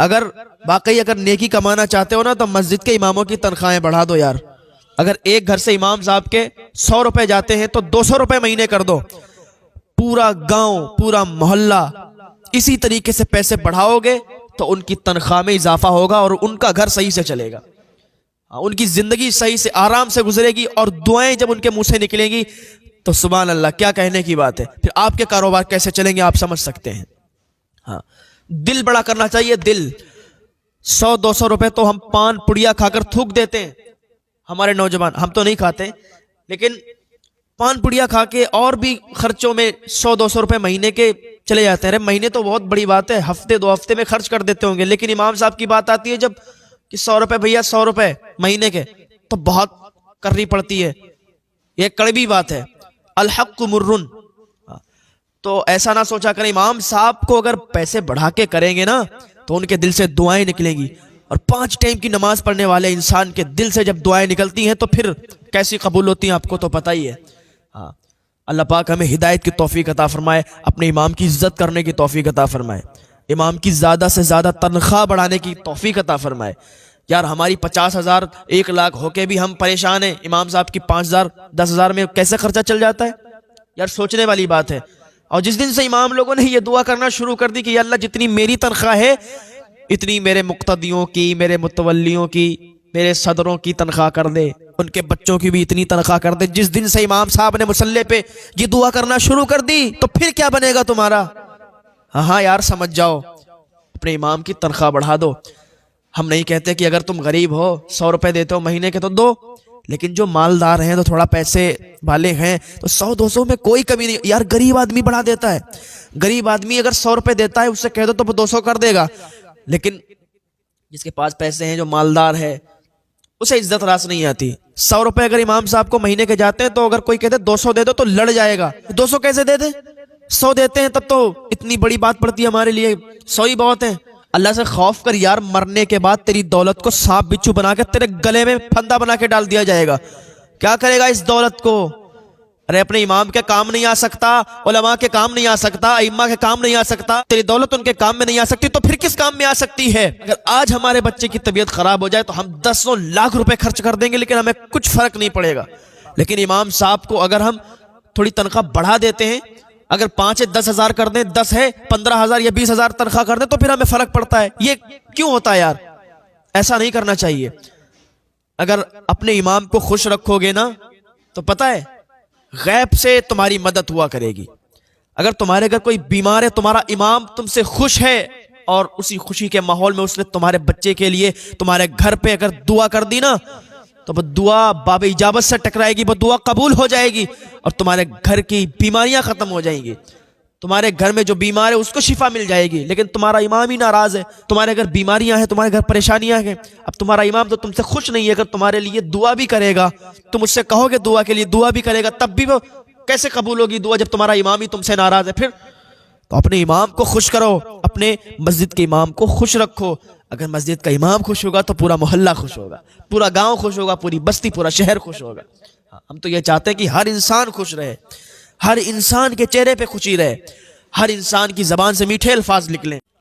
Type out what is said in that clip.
اگر واقعی اگر نیکی کمانا چاہتے ہو نا تو مسجد کے اماموں کی تنخواہیں بڑھا دو یار. اگر ایک گھر سے امام صاحب کے 100 روپے جاتے ہیں تو 200 روپے مہینے کر دو. پورا گاؤں پورا محلہ اسی طریقے سے پیسے بڑھاؤ گے تو ان کی تنخواہ میں اضافہ ہوگا اور ان کا گھر صحیح سے چلے گا, ان کی زندگی صحیح سے آرام سے گزرے گی, اور دعائیں جب ان کے منہ سے نکلیں گی تو سبحان اللہ کیا کہنے کی بات ہے. پھر آپ کے کاروبار کیسے چلیں گے آپ سمجھ سکتے ہیں. ہاں, دل بڑا کرنا چاہیے. دل 100-200 روپے تو ہم پان پڑیا کھا کر تھوک دیتے ہیں. ہمارے نوجوان, ہم تو نہیں کھاتے, لیکن پان پڑیا کھا کے اور بھی خرچوں میں 100-200 روپے مہینے کے چلے جاتے ہیں. مہینے تو بہت بڑی بات ہے, ہفتے 2 ہفتے میں خرچ کر دیتے ہوں گے, لیکن امام صاحب کی بات آتی ہے جب کہ 100 روپے بھیا 100 روپے مہینے کے, تو بہت کرنی پڑتی ہے. یہ کڑوی بات ہے. الحق مرن. تو ایسا نہ سوچا کریں, امام صاحب کو اگر پیسے بڑھا کے کریں گے نا تو ان کے دل سے دعائیں نکلیں گی, اور 5 ٹائم کی نماز پڑھنے والے انسان کے دل سے جب دعائیں نکلتی ہیں تو پھر کیسی قبول ہوتی ہیں آپ کو تو پتہ ہی ہے. ہاں, اللہ پاک ہمیں ہدایت کی توفیق عطا فرمائے, اپنے امام کی عزت کرنے کی توفیق عطا فرمائے, امام کی زیادہ سے زیادہ تنخواہ بڑھانے کی توفیق عطا فرمائے. یار ہماری 50,000 1 لاکھ ہو کے بھی ہم پریشان ہیں, امام صاحب کی 5,000 10,000 میں کیسے خرچہ چل جاتا ہے یار, سوچنے والی بات ہے. اور جس دن سے امام لوگوں نے یہ دعا کرنا شروع کر دی کہ یا اللہ جتنی میری تنخواہ ہے اتنی میرے مقتدیوں کی, میرے متولیوں کی, میرے صدروں کی تنخواہ کر دے, ان کے بچوں کی بھی اتنی تنخواہ کر دے. جس دن سے امام صاحب نے مصلی پہ یہ دعا کرنا شروع کر دی تو پھر کیا بنے گا تمہارا. ہاں یار سمجھ جاؤ, اپنے امام کی تنخواہ بڑھا دو. ہم نہیں کہتے کہ اگر تم غریب ہو 100 روپے دیتے ہو مہینے کے تو دو, لیکن جو مالدار ہیں تو تھوڑا پیسے والے ہیں تو 100-200 میں کوئی کمی نہیں. یار غریب آدمی بڑھا دیتا ہے, غریب آدمی اگر 100 روپے دیتا ہے اس سے کہہ دو تو وہ 200 کر دے گا, لیکن جس کے پاس پیسے ہیں جو مالدار ہے اسے عزت راس نہیں آتی. 100 روپے اگر امام صاحب کو مہینے کے جاتے ہیں تو اگر کوئی کہتے 200 دے دو تو لڑ جائے گا. 200 کیسے دے دے, 100 دیتے ہیں تب تو اتنی بڑی بات پڑتی ہے ہمارے لیے, 100 ہی بہت ہے. اللہ سے خوف کر یار, مرنے کے بعد تیری دولت کو سانپ بچھو بنا کے تیرے گلے میں پھندا بنا کے ڈال دیا جائے گا. کیا کرے گا اس دولت کو؟ ارے اپنے امام کے کام نہیں آ سکتا, علماء کے کام نہیں آ سکتا, ائمہ کے کام نہیں آ سکتا, تیری دولت ان کے کام میں نہیں آ سکتی تو پھر کس کام میں آ سکتی ہے؟ اگر آج ہمارے بچے کی طبیعت خراب ہو جائے تو ہم 10 لاکھ روپے خرچ کر دیں گے لیکن ہمیں کچھ فرق نہیں پڑے گا. لیکن امام صاحب کو اگر ہم تھوڑی تنخواہ بڑھا دیتے ہیں, اگر 5-10 ہزار کر دیں, 10 ہے 15,000 یا 20,000 تنخواہ کر دیں تو پھر ہمیں فرق پڑتا ہے. یہ کیوں ہوتا ہے یار؟ ایسا نہیں کرنا چاہیے. اگر اپنے امام کو خوش رکھو گے نا تو پتہ ہے غیب سے تمہاری مدد ہوا کرے گی. اگر تمہارے گھر کوئی بیمار ہے, تمہارا امام تم سے خوش ہے اور اسی خوشی کے ماحول میں اس نے تمہارے بچے کے لیے تمہارے گھر پہ اگر دعا کر دی نا تو وہ دعا باب اجابت سے ٹکرائے گی, وہ دعا قبول ہو جائے گی اور تمہارے گھر کی بیماریاں ختم ہو جائیں گی. تمہارے گھر میں جو بیمار ہے اس کو شفا مل جائے گی. لیکن تمہارا امام ہی ناراض ہے, تمہارے گھر بیماریاں ہیں, تمہارے گھر پریشانیاں ہیں, اب تمہارا امام تو تم سے خوش نہیں ہے. اگر تمہارے لیے دعا بھی کرے گا, تم اس سے کہو گے دعا کے لیے, دعا بھی کرے گا, تب بھی وہ کیسے قبول ہوگی دعا جب تمہارا امام ہی تم سے ناراض ہے؟ پھر تو اپنے امام کو خوش کرو, اپنے مسجد کے امام کو خوش رکھو. اگر مسجد کا امام خوش ہوگا تو پورا محلہ خوش ہوگا, پورا گاؤں خوش ہوگا, پوری بستی پورا شہر خوش ہوگا. ہم تو یہ چاہتے ہیں کہ ہر انسان خوش رہے, ہر انسان کے چہرے پہ خوشی رہے, ہر انسان کی زبان سے میٹھے الفاظ نکلیں.